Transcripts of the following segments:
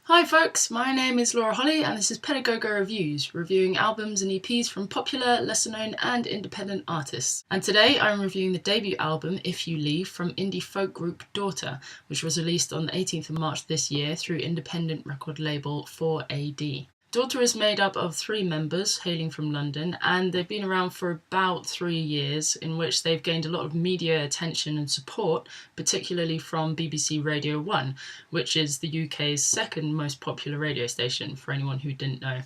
Hi folks, my name is Laura Holly and this is Pedagogo Reviews, reviewing albums and EPs from popular, lesser known and independent artists. And today I'm reviewing the debut album, If You Leave, from indie folk group Daughter, which was released on the 18th of March this year through independent record label 4AD. Daughter is made up of 3 members hailing from London, and they've been around for about 3 years, in which they've gained a lot of media attention and support, particularly from BBC Radio 1, which is the UK's second most popular radio station, for anyone who didn't know.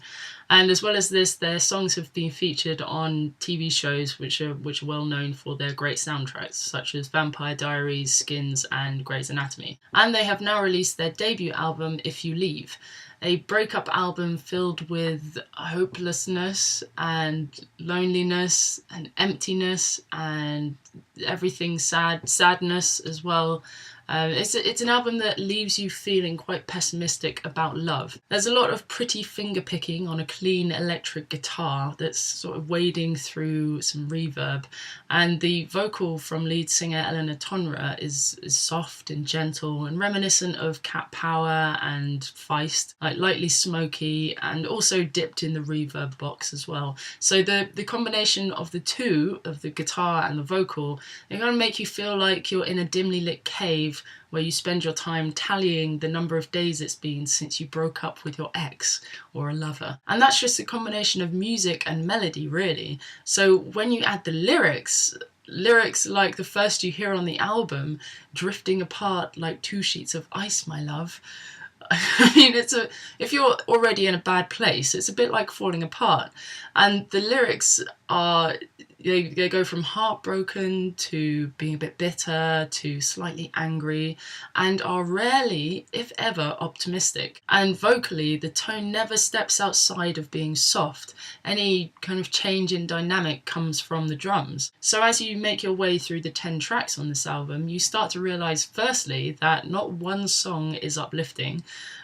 And as well as this, their songs have been featured on TV shows which are well known for their great soundtracks, such as Vampire Diaries, Skins and Grey's Anatomy. And they have now released their debut album, If You Leave, a breakup album filled with hopelessness and loneliness and emptiness and everything sadness as well. It's an album that leaves you feeling quite pessimistic about love. There's a lot of pretty finger picking on a clean electric guitar that's sort of wading through some reverb, and the vocal from lead singer Eleanor Tonra is soft and gentle and reminiscent of Cat Power and Feist, like lightly smoky and also dipped in the reverb box as well. So the combination of the two, of the guitar and the vocal, they're going to make you feel like you're in a dimly lit cave where you spend your time tallying the number of days it's been since you broke up with your ex or a lover. And that's just a combination of music and melody, really. So when you add the lyrics like the first you hear on the album, drifting apart like 2 sheets of ice, my love. I mean, if you're already in a bad place, it's a bit like falling apart. And the lyrics are, they go from heartbroken to being a bit bitter to slightly angry, and are rarely, if ever, optimistic. And vocally, the tone never steps outside of being soft. Any kind of change in dynamic comes from the drums. So as you make your way through the 10 tracks on this album, you start to realise, firstly, that not one song is uplifting,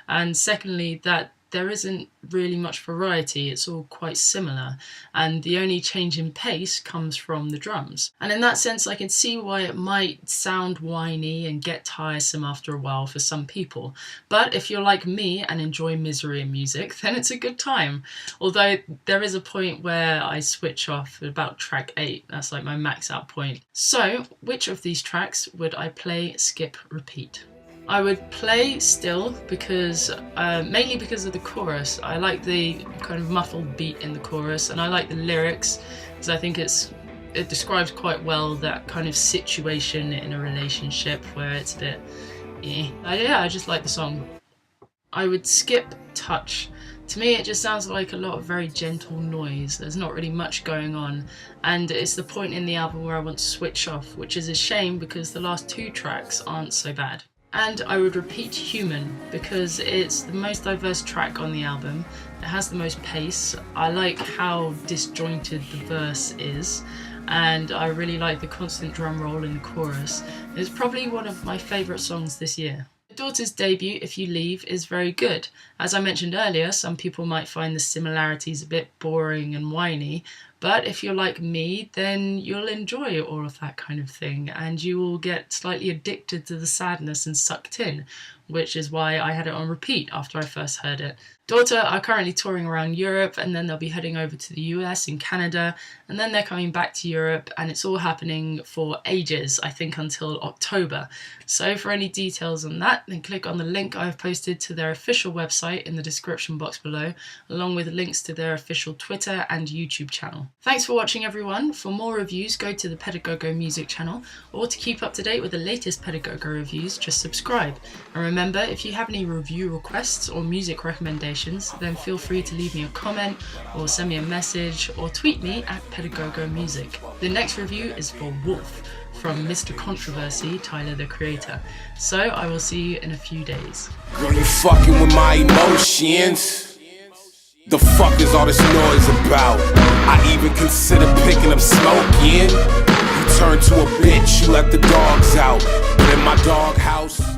and secondly, that there isn't really much variety. It's all quite similar, and the only change in pace comes from the drums. And in that sense, I can see why it might sound whiny and get tiresome after a while for some people. But if you're like me and enjoy misery in music, then it's a good time. Although there is a point where I switch off at about track 8. That's like my max out point. So which of these tracks would I play, skip, repeat? I would play Still because, mainly because of the chorus. I like the kind of muffled beat in the chorus, and I like the lyrics because I think it describes quite well that kind of situation in a relationship where it's a bit, yeah, I just like the song. I would skip Touch. To me, it just sounds like a lot of very gentle noise. There's not really much going on, and it's the point in the album where I want to switch off, which is a shame because the last 2 tracks aren't so bad. And I would repeat Human because it's the most diverse track on the album. It has the most pace. I like how disjointed the verse is, and I really like the constant drum roll in the chorus. It's probably one of my favourite songs this year. Daughter's debut, If You Leave, is very good. As I mentioned earlier, some people might find the similarities a bit boring and whiny, but if you're like me, then you'll enjoy all of that kind of thing, and you will get slightly addicted to the sadness and sucked in, which is why I had it on repeat after I first heard it. Daughter are currently touring around Europe, and then they'll be heading over to the US and Canada, and then they're coming back to Europe, and it's all happening for ages, I think until October. So for any details on that, then click on the link I've posted to their official website in the description box below, along with links to their official Twitter and YouTube channel. Thanks for watching, everyone. For more reviews, go to the Pedagogo Music channel, or to keep up to date with the latest Pedagogo reviews, just subscribe. And remember, if you have any review requests or music recommendations, then feel free to leave me a comment or send me a message or tweet me at Pedagogo Music. The next review is for Wolf from Mr. Controversy, Tyler the Creator. So I will see you in a few days. Girl, you fucking with my emotions. The fuck is all this noise about? I even consider picking up smoking. You turn to a bitch, you let the dogs out. But in my doghouse